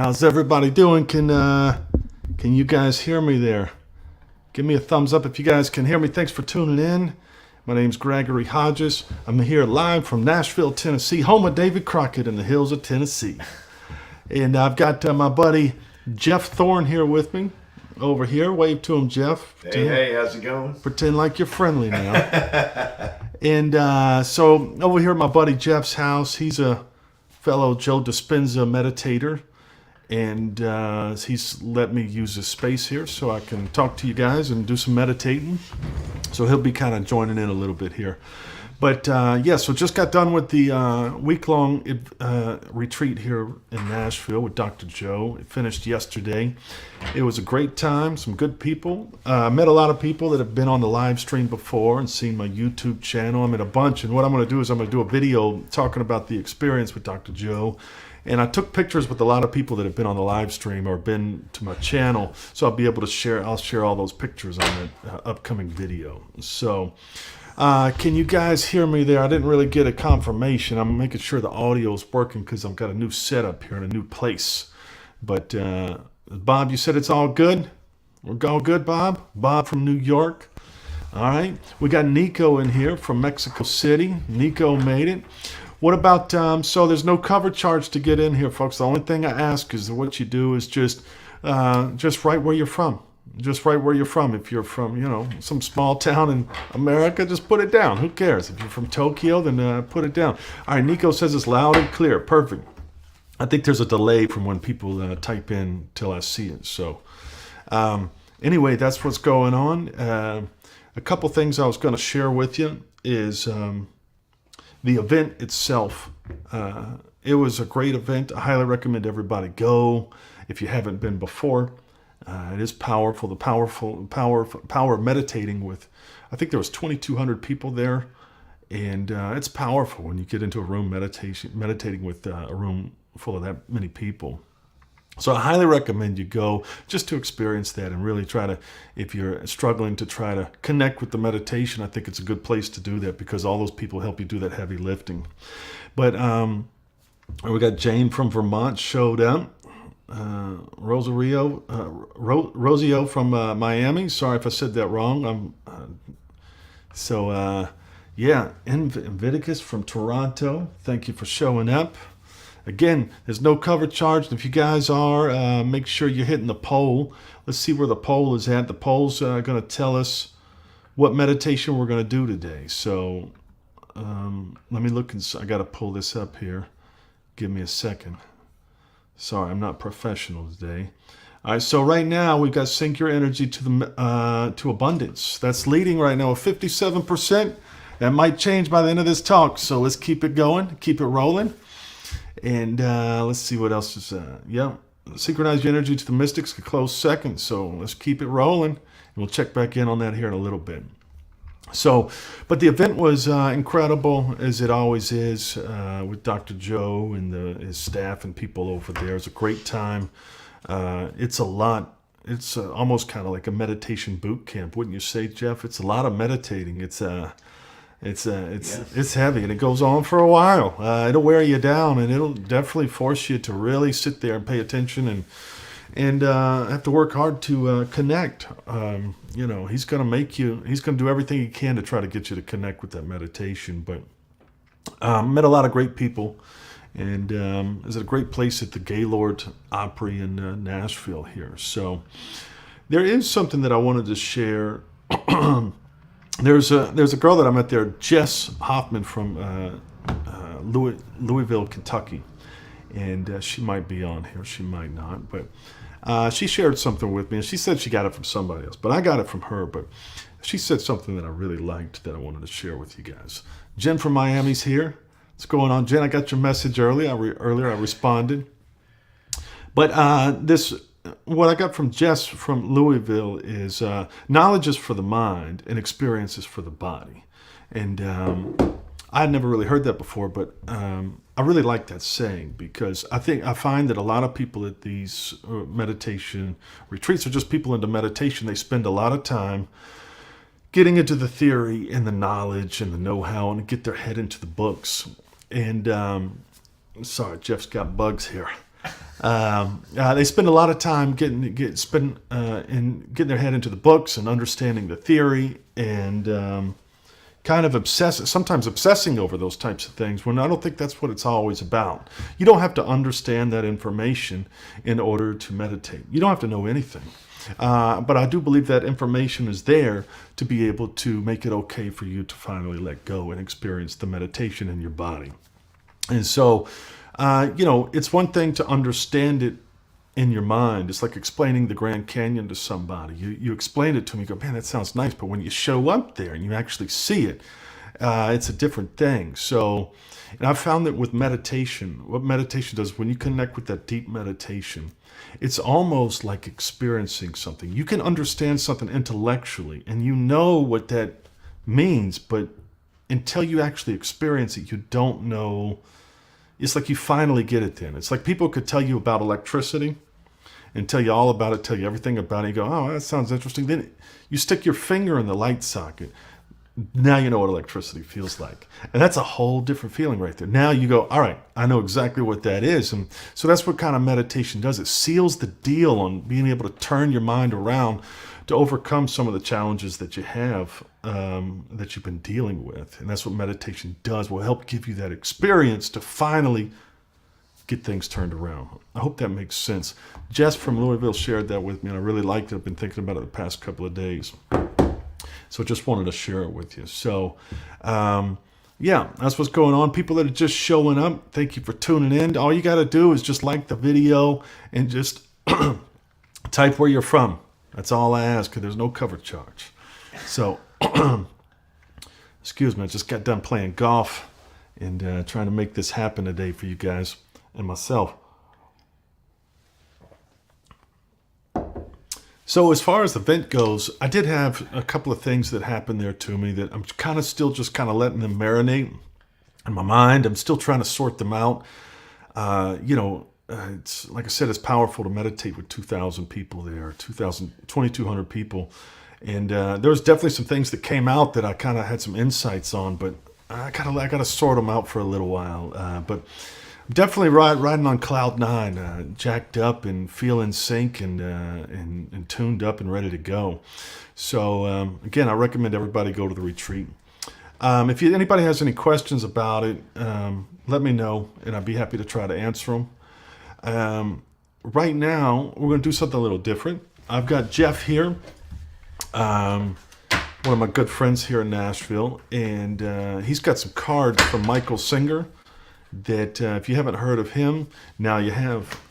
How's everybody doing? Can you guys hear me there? Give me a thumbs up if you guys can hear me. Thanks for tuning in. My name's Gregory Hodges. I'm here live from Nashville, Tennessee, home of David Crockett in the hills of Tennessee. And I've got my buddy Jeff Thorne here with me. Over here. Wave to him, Jeff. Hey, how's it going? Pretend like you're friendly now. And so over here at my buddy Jeff's house, he's a fellow Joe Dispenza meditator. And he's let me use his space here so I can talk to you guys and do some meditating. So he'll be kind of joining in a little bit here. But so just got done with the week-long retreat here in Nashville with Dr. Joe. It finished yesterday. It was a great time, some good people. I met a lot of people that have been on the live stream before and seen my YouTube channel. I'm in a bunch, and what I'm going to do is I'm going to do a video talking about the experience with Dr. Joe. And I took pictures with a lot of people that have been on the live stream or been to my channel, so I'll be able to share all those pictures on the upcoming video. So can you guys hear me there? I didn't really get a confirmation. I'm making sure the audio is working because I've got a new setup here in a new place. But Bob, you said it's all good? We're all good, Bob? Bob from New York. All right. We got Nico in here from Mexico City. Nico made it. What about, so there's no cover charge to get in here, folks. The only thing I ask is that what you do is just write where you're from. Just write where you're from. If you're from, some small town in America, just put it down. Who cares? If you're from Tokyo, then put it down. All right, Nico says it's loud and clear. Perfect. I think there's a delay from when people type in till I see it. So anyway, that's what's going on. A couple things I was going to share with you is the event itself. It was a great event. I highly recommend everybody go if you haven't been before. It is powerful. The power of meditating with, I think there was 2,200 people there, and it's powerful when you get into a room meditating with a room full of that many people. So I highly recommend you go just to experience that and really try to, if you're struggling to try to connect with the meditation, I think it's a good place to do that because all those people help you do that heavy lifting. But we got Jane from Vermont showed up. Rosio from Miami. Sorry if I said that wrong. Inviticus from Toronto. Thank you for showing up. Again, there's no cover charge. If you guys are, make sure you're hitting the poll. Let's see where the poll is at. The poll's going to tell us what meditation we're going to do today. So let me look. I got to pull this up here. Give me a second. Sorry, I'm not professional today. All right, so right now we've got sync your energy to abundance. That's leading right now at 57%. That might change by the end of this talk. So let's keep it going, keep it rolling. And let's see what else is, synchronize your energy to the mystics, a close second. So let's keep it rolling. And we'll check back in on that here in a little bit. So, but the event was incredible, as it always is, with Dr. Joe and his staff and people over there. It's a great time. It's a lot. It's almost kind of like a meditation boot camp, wouldn't you say, Jeff? It's a lot of meditating. It's heavy, and it goes on for a while. It'll wear you down, and it'll definitely force you to really sit there and pay attention and have to work hard to connect. He's going to do everything he can to try to get you to connect with that meditation. But met a lot of great people, and it's a great place at the Gaylord Opry in Nashville here. So there is something that I wanted to share. There's a girl that I met there, Jess Hoffman from Louisville, Kentucky. And she might be on here, she might not, but she shared something with me, and she said she got it from somebody else, but I got it from her. But she said something that I really liked that I wanted to share with you guys. Jen from Miami's here. What's going on, Jen? I got your message earlier. I responded. But what I got from Jess from Louisville is knowledge is for the mind and experience is for the body. And I'd never really heard that before, but I really like that saying because I find that a lot of people at these meditation retreats are just people into meditation. They spend a lot of time getting into the theory and the knowledge and the know-how and get their head into the books. And sorry, Jeff's got bugs here. They spend a lot of time getting their head into the books and understanding the theory and kind of sometimes obsessing over those types of things, when I don't think that's what it's always about. You don't have to understand that information in order to meditate. You don't have to know anything. But I do believe that information is there to be able to make it okay for you to finally let go and experience the meditation in your body. And so, it's one thing to understand it in your mind. It's like explaining the Grand Canyon to somebody. You explain it to them, you go, man, that sounds nice. But when you show up there and you actually see it, it's a different thing. So, and I've found that with meditation, what meditation does, when you connect with that deep meditation, it's almost like experiencing something. You can understand something intellectually and you know what that means, but until you actually experience it, you don't know. It's like you finally get it then. It's like people could tell you about electricity and tell you all about it, tell you everything about it. You go, oh, that sounds interesting. Then you stick your finger in the light socket. Now you know what electricity feels like. And that's a whole different feeling right there. Now you go, all right, I know exactly what that is. And so that's what kind of meditation does. It seals the deal on being able to turn your mind around to overcome some of the challenges that you have, that you've been dealing with. And that's what meditation does. Will help give you that experience to finally get things turned around. I hope that makes sense. Jess from Louisville shared that with me, and I really liked it. I've been thinking about it the past couple of days. So just wanted to share it with you. So, that's what's going on. People that are just showing up, thank you for tuning in. All you got to do is just like the video and just type where you're from. That's all I ask, because there's no cover charge. So, excuse me, I just got done playing golf and trying to make this happen today for you guys and myself. So as far as the event goes, I did have a couple of things that happened there to me that I'm kind of still just kind of letting them marinate in my mind. I'm still trying to sort them out. It's like I said, it's powerful to meditate with 2,000 people there, 2,200 people. And there was definitely some things that came out that I kind of had some insights on, but I got to sort them out for a little while. But definitely riding on cloud nine, jacked up and feeling sync and tuned up and ready to go. So again, I recommend everybody go to the retreat. If anybody has any questions about it, let me know, and I'd be happy to try to answer them. Right now, we're going to do something a little different. I've got Jeff here, one of my good friends here in Nashville, and he's got some cards from Michael Singer that if you haven't heard of him, now you have.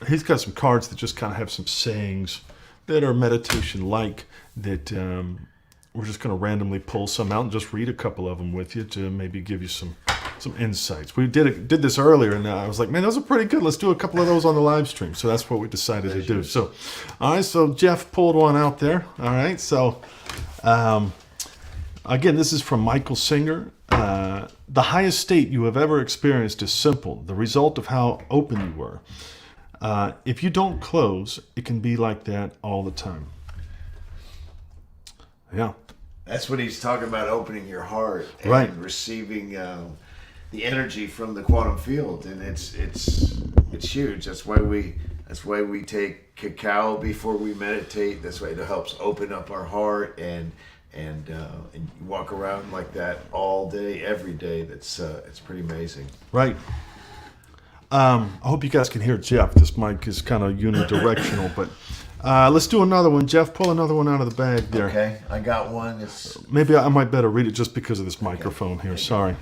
He's got some cards that just kind of have some sayings that are meditation-like that we're just going to randomly pull some out and just read a couple of them with you to maybe give you some insights. We did this earlier, and I was like, man, those are pretty good. Let's do a couple of those on the live stream. So that's what we decided to do. So, all right, so Jeff pulled one out there. All right, so again, this is from Michael Singer. The highest state you have ever experienced is simple, the result of how open you were. If you don't close, it can be like that all the time. Yeah. That's what he's talking about, opening your heart and right. Receiving the energy from the quantum field, and it's huge. That's why we take cacao before we meditate. That's why it helps open up our heart and walk around like that all day, every day. It's pretty amazing. Right. I hope you guys can hear Jeff. This mic is kind of unidirectional, but let's do another one. Jeff, pull another one out of the bag there. Okay, I got one. Maybe I might better read it just because of this microphone here. Sorry.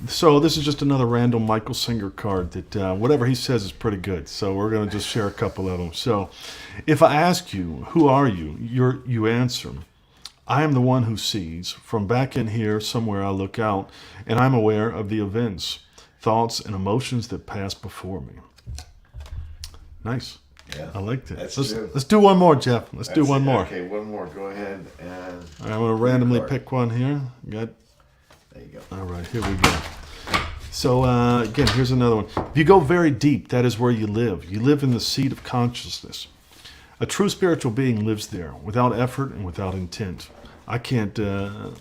So this is just another random Michael Singer card that whatever he says is pretty good. So we're going to just share a couple of them. So if I ask you, who are you? You answer, I am the one who sees. From back in here somewhere I look out, and I'm aware of the events, thoughts, and emotions that pass before me. Nice. Yeah, I like that. Let's do one more, Jeff. Let's do one more. Okay, one more. Go ahead. And I'm going to randomly pick one here. There you go. All right, here we go. So again, here's another one. If you go very deep, that is where you live. You live in the seat of consciousness. A true spiritual being lives there, without effort and without intent. I couldn't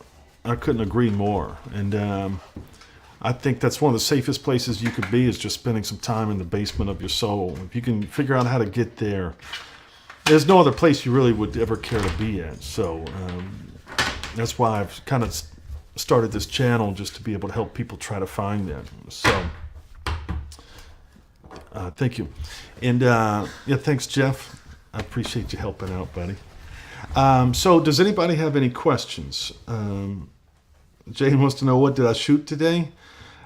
agree more. And I think that's one of the safest places you could be, is just spending some time in the basement of your soul. If you can figure out how to get there, there's no other place you really would ever care to be at. So that's why I've kind of started this channel, just to be able to help people try to find that. So thank you. And yeah, thanks, Jeff. I appreciate you helping out, buddy. So does anybody have any questions? Jane wants to know, what did I shoot today?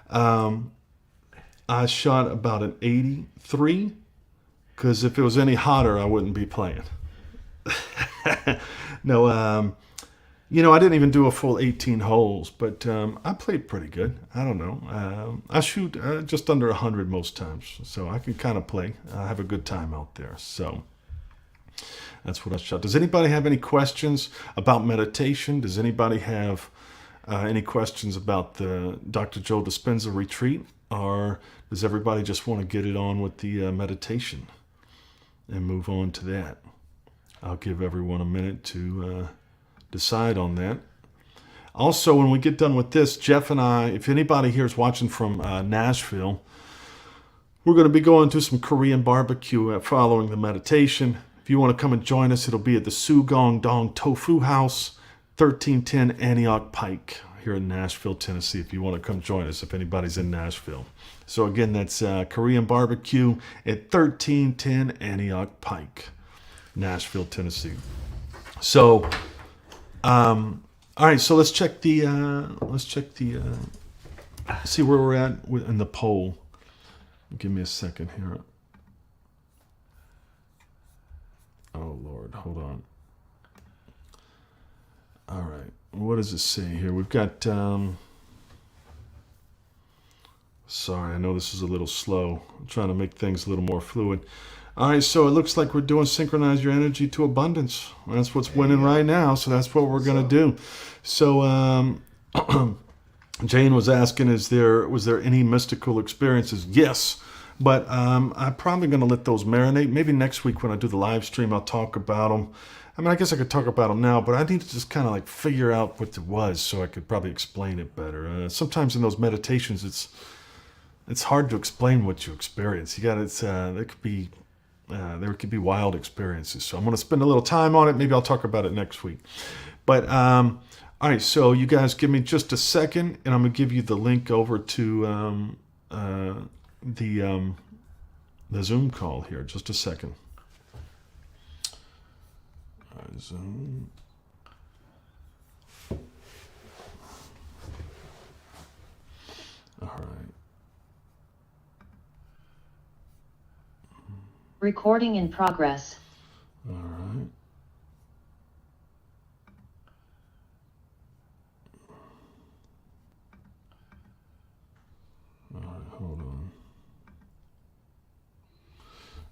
I shot about an 83, because if it was any hotter, I wouldn't be playing. No, I didn't even do a full 18 holes, but I played pretty good. I don't know. I shoot just under 100 most times, so I can kind of play. I have a good time out there, so that's what I shot. Does anybody have any questions about meditation? Does anybody have any questions about the Dr. Joe Dispenza retreat? Or does everybody just want to get it on with the meditation and move on to that? I'll give everyone a minute to decide on that. Also, when we get done with this, Jeff and I, if anybody here is watching from Nashville, we're going to be going to some Korean barbecue following the meditation. If you want to come and join us, it'll be at the Sugong Dong Tofu House, 1310 Antioch Pike here in Nashville, Tennessee, if you want to come join us, if anybody's in Nashville. So again, that's Korean barbecue at 1310 Antioch Pike, Nashville, Tennessee. So, all right, so let's check the, see where we're at in the poll. Give me a second here. Oh, Lord, hold on. All right, what does it say here? We've got, sorry, I know this is a little slow. I'm trying to make things a little more fluid. All right, so it looks like we're doing synchronize your energy to abundance. That's what's winning right now, so that's what we're going to do. So Jane was asking, was there any mystical experiences? Yes, but I'm probably going to let those marinate. Maybe next week when I do the live stream, I'll talk about them. I mean, I guess I could talk about them now, but I need to just kind of like figure out what it was so I could probably explain it better. Sometimes in those meditations, it's hard to explain what you experience. You got there could be wild experiences. So I'm going to spend a little time on it. Maybe I'll talk about it next week. But all right, so you guys give me just a second, and I'm going to give you the link over to the Zoom call here. Just a second. Zoom. All right. Recording in progress. All right. All right, hold on.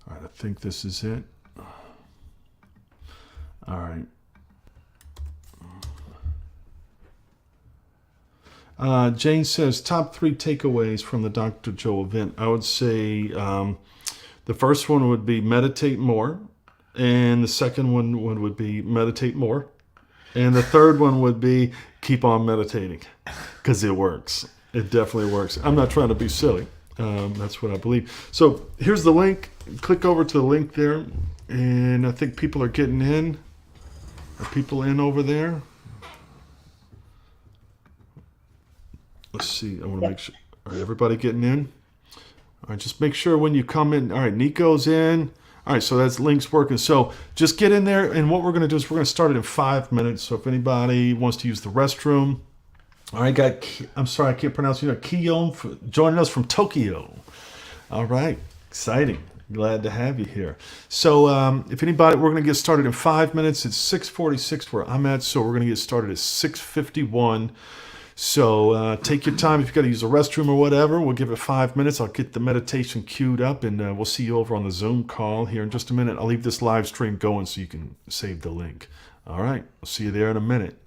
All right, I think this is it. All right. Jane says, top 3 takeaways from the Dr. Joe event. I would say the first one would be meditate more. And the second one would be meditate more. And the third one would be keep on meditating, because it works. It definitely works. I'm not trying to be silly. That's what I believe. So here's the link. Click over to the link there. And I think people are getting in. Are people in over there? Let's see. I want to make sure. All right, everybody getting in? All right, just make sure when you come in. All right, Nico's in. All right, so that's link's working. So just get in there, and what we're going to do is we're going to start it in 5 minutes. So if anybody wants to use the restroom. All right, I'm sorry, I can't pronounce your name. Kiyon joining us from Tokyo. All right, exciting. Glad to have you here. So if anybody, we're going to get started in 5 minutes. It's 6:46 where I'm at, so we're going to get started at 6:51. So take your time. If you've got to use the restroom or whatever, we'll give it 5 minutes. I'll get the meditation queued up, and we'll see you over on the Zoom call here in just a minute. I'll leave this live stream going so you can save the link. All right, I'll see you there in a minute.